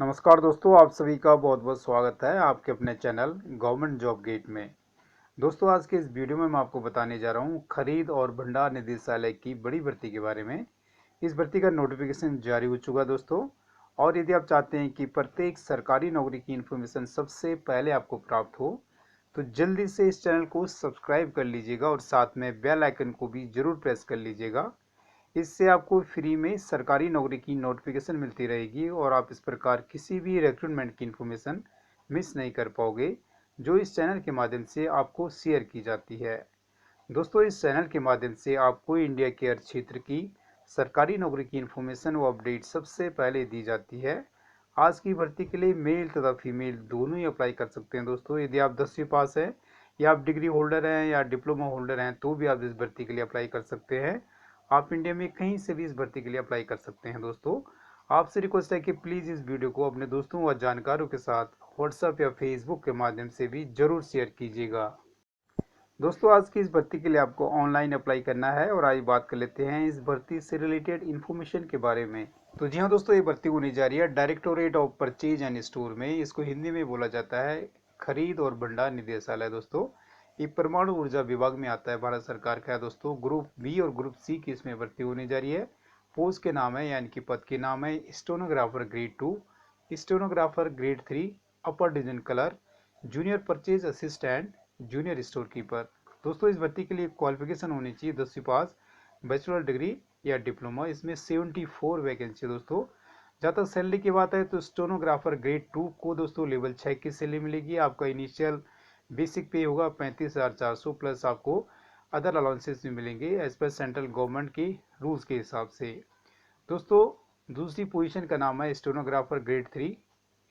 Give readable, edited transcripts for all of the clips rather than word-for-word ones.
नमस्कार दोस्तों, आप सभी का बहुत बहुत स्वागत है आपके अपने चैनल गवर्नमेंट जॉब गेट में। दोस्तों, आज के इस वीडियो में मैं आपको बताने जा रहा हूँ खरीद और भंडार निदेशालय की बड़ी भर्ती के बारे में। इस भर्ती का नोटिफिकेशन जारी हो चुका है दोस्तों। और यदि आप चाहते हैं कि प्रत्येक सरकारी नौकरी की इन्फॉर्मेशन सबसे पहले आपको प्राप्त हो, तो जल्दी से इस चैनल को सब्सक्राइब कर लीजिएगा और साथ में बेल आइकन को भी जरूर प्रेस कर लीजिएगा। इससे आपको फ्री में सरकारी नौकरी की नोटिफिकेशन मिलती रहेगी और आप इस प्रकार किसी भी रिक्रूटमेंट की इन्फॉर्मेशन मिस नहीं कर पाओगे, जो इस चैनल के माध्यम से आपको शेयर की जाती है। दोस्तों, इस चैनल के माध्यम से आपको इंडिया के हर क्षेत्र की सरकारी नौकरी की इन्फॉर्मेशन व अपडेट सबसे पहले दी जाती है। आज की भर्ती के लिए मेल तथा फीमेल दोनों ही अप्लाई कर सकते हैं दोस्तों। यदि आप 10वीं पास हैं या आप डिग्री होल्डर हैं या डिप्लोमा होल्डर हैं, तो भी आप इस भर्ती के लिए अप्लाई कर सकते हैं। आप इंडिया में कहीं से भी इस भर्ती के लिए अप्लाई कर सकते हैं दोस्तों। आपसे रिक्वेस्ट है कि प्लीज़ इस वीडियो को अपने दोस्तों व जानकारों के साथ व्हाट्सएप या फेसबुक के माध्यम से भी जरूर शेयर कीजिएगा। दोस्तों, आज की इस भर्ती के लिए आपको ऑनलाइन अप्लाई करना है और आज बात कर लेते हैं इस भर्ती से रिलेटेड इन्फॉर्मेशन के बारे में। तो जी हाँ दोस्तों, ये भर्ती होने जा रही है directorate of purchase and store में। इसको हिंदी में बोला जाता है खरीद और भंडार निदेशालय दोस्तों। ये परमाणु ऊर्जा विभाग में आता है, भारत सरकार का है दोस्तों। ग्रुप बी और ग्रुप सी की इसमें भर्ती होने जा रही है। पोस्ट के नाम है यानी कि पद के नाम है stenographer grade 2, stenographer grade 3, upper division clerk, junior purchase assistant, junior store keeper. दोस्तों, इस भर्ती के लिए क्वालिफिकेशन होनी चाहिए 10वीं पास, बैचलर डिग्री या डिप्लोमा। इसमें 74 वैकेंसी दोस्तों। जहाँ तक सैलरी की बात है तो स्टेनोग्राफर ग्रेड 2 को दोस्तों लेवल 6 की सैलरी मिलेगी। आपका इनिशियल बेसिक पे होगा 35,400 प्लस आपको अदर अलाउंसेस भी मिलेंगे एज पर सेंट्रल गवर्नमेंट के रूल्स के हिसाब से। दोस्तों, दूसरी पोजीशन का नाम है स्टेनोग्राफर ग्रेड 3।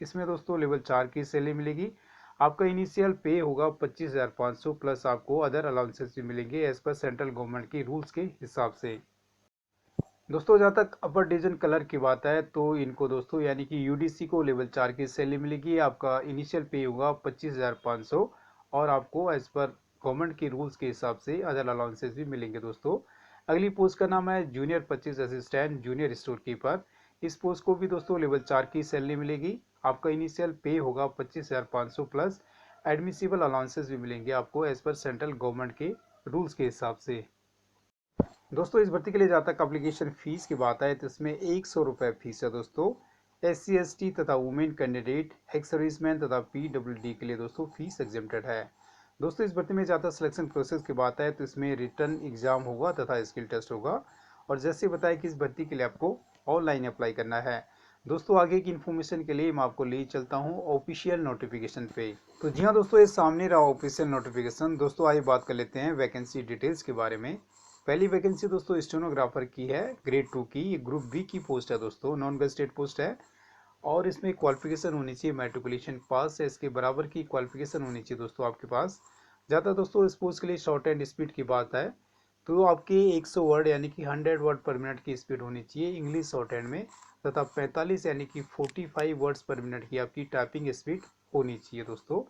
इसमें दोस्तों लेवल 4 की सैलरी मिलेगी। आपका इनिशियल पे होगा 25,500 प्लस आपको अदर अलाउंसेस भी मिलेंगे एज पर सेंट्रल गवर्नमेंट की रूल्स के हिसाब से। दोस्तों, जहाँ तक अपर डिवीजन क्लर्क की बात है तो इनको दोस्तों यानी कि यूडीसी को लेवल 4 की सैलरी मिलेगी। आपका इनिशियल पे होगा 25,500 और आपको एज पर गवर्नमेंट के रूल्स के हिसाब से अदर अलाउंसेस भी मिलेंगे दोस्तों। अगली पोस्ट का नाम है junior purchase assistant, junior store keeper. इस पोस्ट को भी दोस्तों लेवल 4 की सैलरी मिलेगी। आपका इनिशियल पे होगा 25,500 प्लस एडमिसिबल अलाउंसेस भी मिलेंगे आपको एज पर सेंट्रल गवर्नमेंट के रूल्स के हिसाब से। दोस्तों, इस भर्ती के लिए जहाँ तक एप्लीकेशन फीस की बात है तो इसमें 100 रुपये फीस है दोस्तों। SC ST तथा वुमेन कैंडिडेट, एक्स सर्विसमैन तथा PWD के लिए दोस्तों फीस एग्जेम्प्टेड है। दोस्तों, इस भर्ती में जहाँ तक सिलेक्शन प्रोसेस की बात है तो इसमें रिटर्न एग्जाम होगा तथा स्किल टेस्ट होगा। और जैसे बताया कि इस भर्ती के लिए आपको ऑनलाइन अप्लाई करना है। दोस्तों, आगे की इन्फॉर्मेशन के लिए मैं आपको ले चलता हूँ ऑफिशियल नोटिफिकेशन पे। तो जी हाँ दोस्तों, ये सामने रहा ऑफिशियल नोटिफिकेशन। दोस्तों, आइए बात कर लेते हैं वैकेंसी डिटेल्स के बारे में। पहली वैकेंसी दोस्तों स्टेनोग्राफर की है ग्रेड 2 की। ये ग्रुप बी की पोस्ट है दोस्तों, नॉन गेस्टेड पोस्ट है। और इसमें क्वालिफिकेशन होनी चाहिए मैट्रिकुलेशन पास है, इसके बराबर की क्वालिफिकेशन होनी चाहिए दोस्तों आपके पास। ज़्यादा दोस्तों इस पोस्ट के लिए शॉर्ट एंड स्पीड की बात है तो आपकी 100 वर्ड यानी कि 100 वर्ड पर मिनट की स्पीड होनी चाहिए इंग्लिश शॉर्ट हैंड में, तथा 45 यानी कि 45 वर्ड्स पर मिनट की आपकी टाइपिंग स्पीड होनी चाहिए दोस्तों।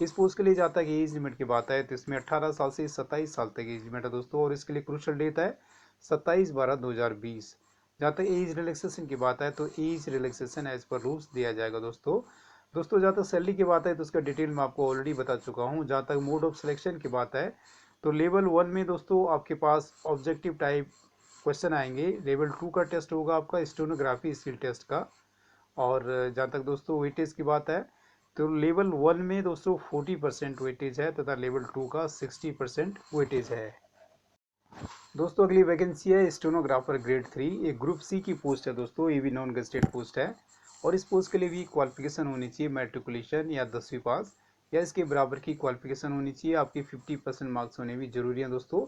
इस पोस्ट के लिए जहाँ तक एज लिमिट की बात है तो इसमें 18 साल से 27 साल तक एज लिमिट है दोस्तों। और इसके लिए क्रूशल डेट है 27/12/2020। जहाँ तक एज रिलैक्सेशन की बात है तो एज रिलैक्सेशन एज पर रूल्स दिया जाएगा दोस्तों। दोस्तों, जहाँ तक सैलरी की बात है तो उसका डिटेल मैं आपको ऑलरेडी बता चुका हूँ। जहाँ तक मोड ऑफ सिलेक्शन की बात है तो लेवल 1 में दोस्तों आपके पास ऑब्जेक्टिव टाइप क्वेश्चन आएंगे। लेवल 2 का टेस्ट होगा आपका स्टेनोग्राफी स्किल टेस्ट का। और जहाँ तक दोस्तों वेटेज की बात है तो लेवल 1 में दोस्तों 40% वेटेज है तथा लेवल 2 का 60% वेटेज है। दोस्तों, अगली वैकेंसी है स्टेनोग्राफर ग्रेड 3। ये ग्रुप सी की पोस्ट है दोस्तों, ये भी नॉन गेस्टेड पोस्ट है। और इस पोस्ट के लिए भी क्वालिफिकेशन होनी चाहिए मैट्रिकुलेशन या 10वीं पास या इसके बराबर की क्वालिफिकेशन होनी चाहिए। आपकी 50% मार्क्स होने भी जरूरी है दोस्तों।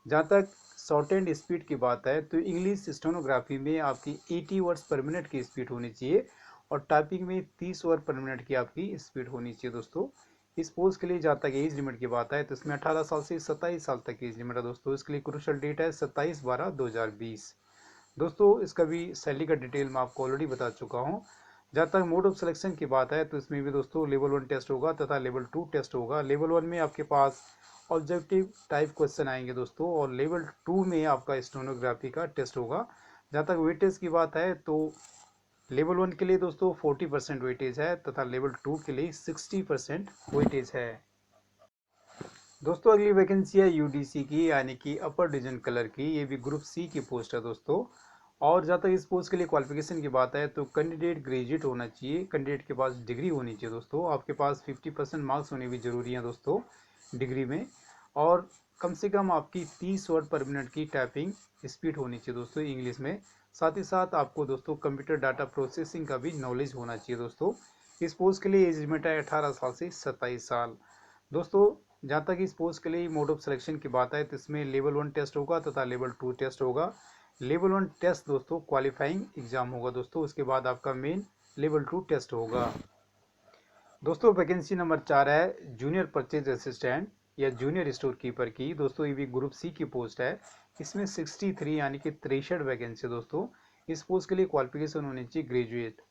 जहाँ तक शॉर्ट एंड स्पीड की बात है तो इंग्लिश स्टेनोग्राफी में आपकी 80 वर्ड्स पर मिनट की स्पीड होनी चाहिए और टाइपिंग में 30 वर्ड पर मिनट की आपकी स्पीड होनी चाहिए दोस्तों। इस पोस्ट के लिए जहाँ तक एज लिमिट की बात है तो इसमें 18 साल से 27 साल तक एज लिमिट है दोस्तों। इसके लिए क्रूशल डेट है 27/12/2020। दोस्तों, इसका भी सैलरी का डिटेल मैं आपको ऑलरेडी बता चुका हूँ। जहाँ तक मोड ऑफ सिलेक्शन की बात है तो इसमें भी दोस्तों लेवल 1 टेस्ट होगा तथा लेवल 2 टेस्ट होगा। लेवल 1 में आपके पास ऑब्जेक्टिव टाइप क्वेश्चन आएंगे दोस्तों और लेवल 2 में आपका स्टेनोग्राफी का टेस्ट होगा। जहाँ तक वेटेज की बात है तो लेवल 1 के लिए दोस्तों 40% वेटेज है तथा लेवल 2 के लिए 60% वेटेज है। दोस्तों अगली वैकेंसी है यूडीसी की, यानी कि अपर डिवीजन कलर की। ये भी ग्रुप सी की पोस्ट है दोस्तों। और जहाँ तक इस पोस्ट के लिए क्वालिफिकेशन की बात है तो कैंडिडेट ग्रेजुएट होना चाहिए, कैंडिडेट के पास डिग्री होनी चाहिए दोस्तों। आपके पास 50% मार्क्स होने भी जरूरी हैं दोस्तों डिग्री में। और कम से कम आपकी 30 वर्ड पर मिनट की टाइपिंग स्पीड होनी चाहिए दोस्तों इंग्लिश में। साथ ही साथ आपको दोस्तों कंप्यूटर डाटा प्रोसेसिंग का भी नॉलेज होना चाहिए दोस्तों। इस पोस्ट के लिए एज लिमिट है 18 साल से 27 साल। दोस्तों जहाँ तक इस पोस्ट के लिए मोड ऑफ सिलेक्शन की बात है तो इसमें लेवल 1 टेस्ट होगा तथा लेवल 2 टेस्ट होगा। लेवल 1 टेस्ट दोस्तों क्वालिफाइंग एग्जाम होगा दोस्तों, उसके बाद आपका मेन लेवल 2 टेस्ट होगा। दोस्तों वैकेंसी नंबर 4 है जूनियर परचेज असिस्टेंट या जूनियर स्टोर कीपर की। दोस्तों ये भी ग्रुप सी की पोस्ट है। इसमें 63 यानी कि 63 वैकेंसी दोस्तों। इस पोस्ट के लिए क्वालिफिकेशन होनी चाहिए ग्रेजुएट।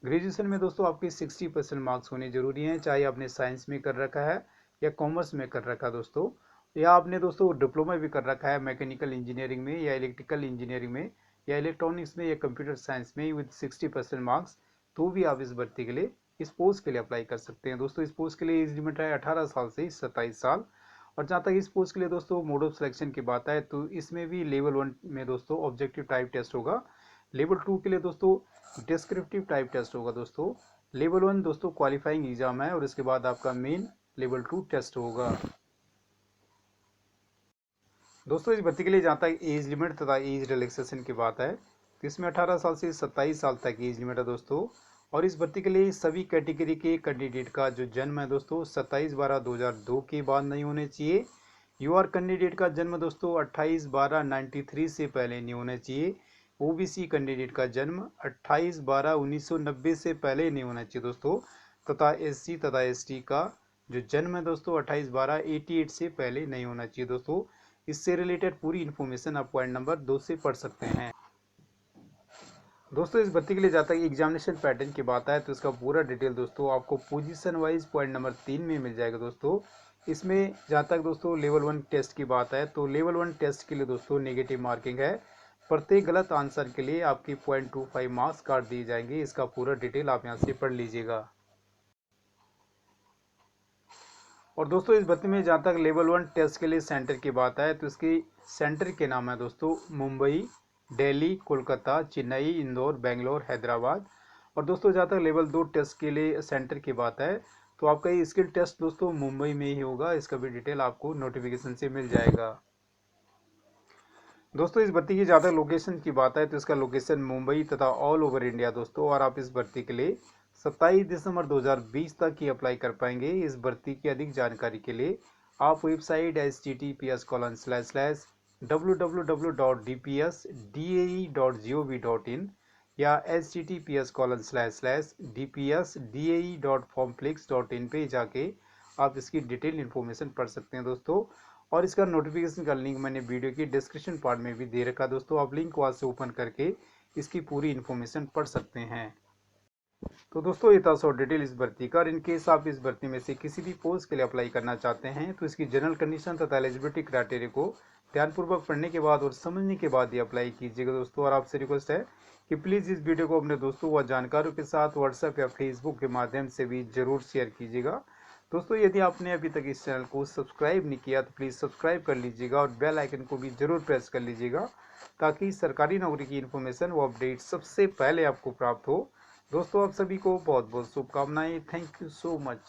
ग्रेजुएशन में दोस्तों आपके 60% मार्क्स होने जरूरी हैं, चाहे आपने साइंस में कर रखा है या कॉमर्स में कर रखा है दोस्तों, या आपने दोस्तों डिप्लोमा भी कर रखा है मैकेनिकल इंजीनियरिंग में या इलेक्ट्रिकल इंजीनियरिंग में या इलेक्ट्रॉनिक्स में या कंप्यूटर साइंस में विद 60% मार्क्स, तो भी आप इस भर्ती के लिए इस पोस्ट के लिए अप्लाई कर सकते हैं दोस्तों। इस पोस्ट के लिए एज लिमिट है 18 साल से 27 साल। और जहाँ तक इस पोस्ट के लिए दोस्तों मोड ऑफ सिलेक्शन की बात है तो इसमें भी लेवल 1 में दोस्तों ऑब्जेक्टिव टाइप टेस्ट होगा। लेवल 2 के लिए दोस्तों डिस्क्रिप्टिव टाइप टेस्ट होगा दोस्तों। लेवल 1 दोस्तों क्वालिफाइंग एग्जाम है और इसके बाद आपका मेन लेवल 2 टेस्ट होगा। दोस्तों इस भर्ती के लिए जहाँ तक एज लिमिट तथा एज रिलैक्सेशन की बात है तो इसमें 18 साल से 27 साल तक एज लिमिट है दोस्तों। और इस भर्ती के लिए सभी कैटेगरी के कैंडिडेट का जो जन्म है दोस्तों 27/12/2002 के बाद नहीं होने चाहिए। यूआर कैंडिडेट का जन्म दोस्तों 28/12/93 से पहले नहीं होना चाहिए। ओबीसी कैंडिडेट का जन्म 28/12/1990 से पहले नहीं होना चाहिए दोस्तों। तथा एससी तथा एसटी का जो जन्म है दोस्तों 28/12/88 से पहले नहीं होना चाहिए दोस्तों। इससे रिलेटेड पूरी इन्फॉर्मेशन आप पॉइंट नंबर 2 से पढ़ सकते हैं। दोस्तों इस भर्ती के लिए जहाँ तक एग्जामिनेशन पैटर्न की बात है तो इसका पूरा डिटेल दोस्तों आपको पोजीशन वाइज पॉइंट नंबर 3 में मिल जाएगा दोस्तों। इसमें जहाँ तक दोस्तों लेवल 1 टेस्ट की बात है तो लेवल 1 टेस्ट के लिए दोस्तों नेगेटिव मार्किंग है। प्रत्येक गलत आंसर के लिए आपकी 0.25 मार्क्स काट दिए जाएंगे। इसका पूरा डिटेल आप यहाँ से पढ़ लीजिएगा। और दोस्तों इस भर्ती में जहाँ तक लेवल 1 टेस्ट के लिए सेंटर की बात है तो इसकी सेंटर के नाम है दोस्तों मुंबई, दिल्ली, कोलकाता, चेन्नई, इंदौर, बेंगलोर, हैदराबाद। और दोस्तों जहाँ तक लेवल 2 टेस्ट के लिए सेंटर की बात है तो आपका ये स्किल टेस्ट दोस्तों मुंबई में ही होगा। इसका भी डिटेल आपको नोटिफिकेशन से मिल जाएगा। दोस्तों इस भर्ती की ज़्यादा लोकेशन की बात है तो इसका लोकेशन मुंबई तथा ऑल ओवर इंडिया दोस्तों। और आप इस भर्ती के लिए 27 दिसंबर 2020 तक ही अप्लाई कर पाएंगे। इस भर्ती की अधिक जानकारी के लिए आप वेबसाइट https://www.dpsdae.gov.in या https://dpsdae.formflix.in पे जाके आप इसकी डिटेल इन्फॉर्मेशन पढ़ सकते हैं दोस्तों। और इसका नोटिफिकेशन का लिंक मैंने वीडियो की डिस्क्रिप्शन पार्ट में भी दे रखा दोस्तों। आप लिंक वहाँ से ओपन करके इसकी पूरी इन्फॉर्मेशन पढ़ सकते हैं। तो दोस्तों ये था शॉर्ट डिटेल इस भर्ती का। और इनकेस आप इस भर्ती में से किसी भी पोस्ट के लिए अप्लाई करना चाहते हैं तो इसकी जनरल कंडीशन तथा एलिजिबिलिटी क्राइटेरिया को ध्यानपूर्वक पढ़ने के बाद और समझने के बाद ही अप्लाई कीजिएगा दोस्तों। और आपसे रिक्वेस्ट है कि प्लीज़ इस वीडियो को अपने दोस्तों व जानकारों के साथ व्हाट्सएप या फेसबुक के माध्यम से भी ज़रूर शेयर कीजिएगा। दोस्तों यदि आपने अभी तक इस चैनल को सब्सक्राइब नहीं किया तो प्लीज़ सब्सक्राइब कर लीजिएगा और बेल आइकन को भी ज़रूर प्रेस कर लीजिएगा ताकि सरकारी नौकरी की इन्फॉर्मेशन व अपडेट सबसे पहले आपको प्राप्त हो। दोस्तों आप सभी को बहुत बहुत शुभकामनाएं। Thank you so much.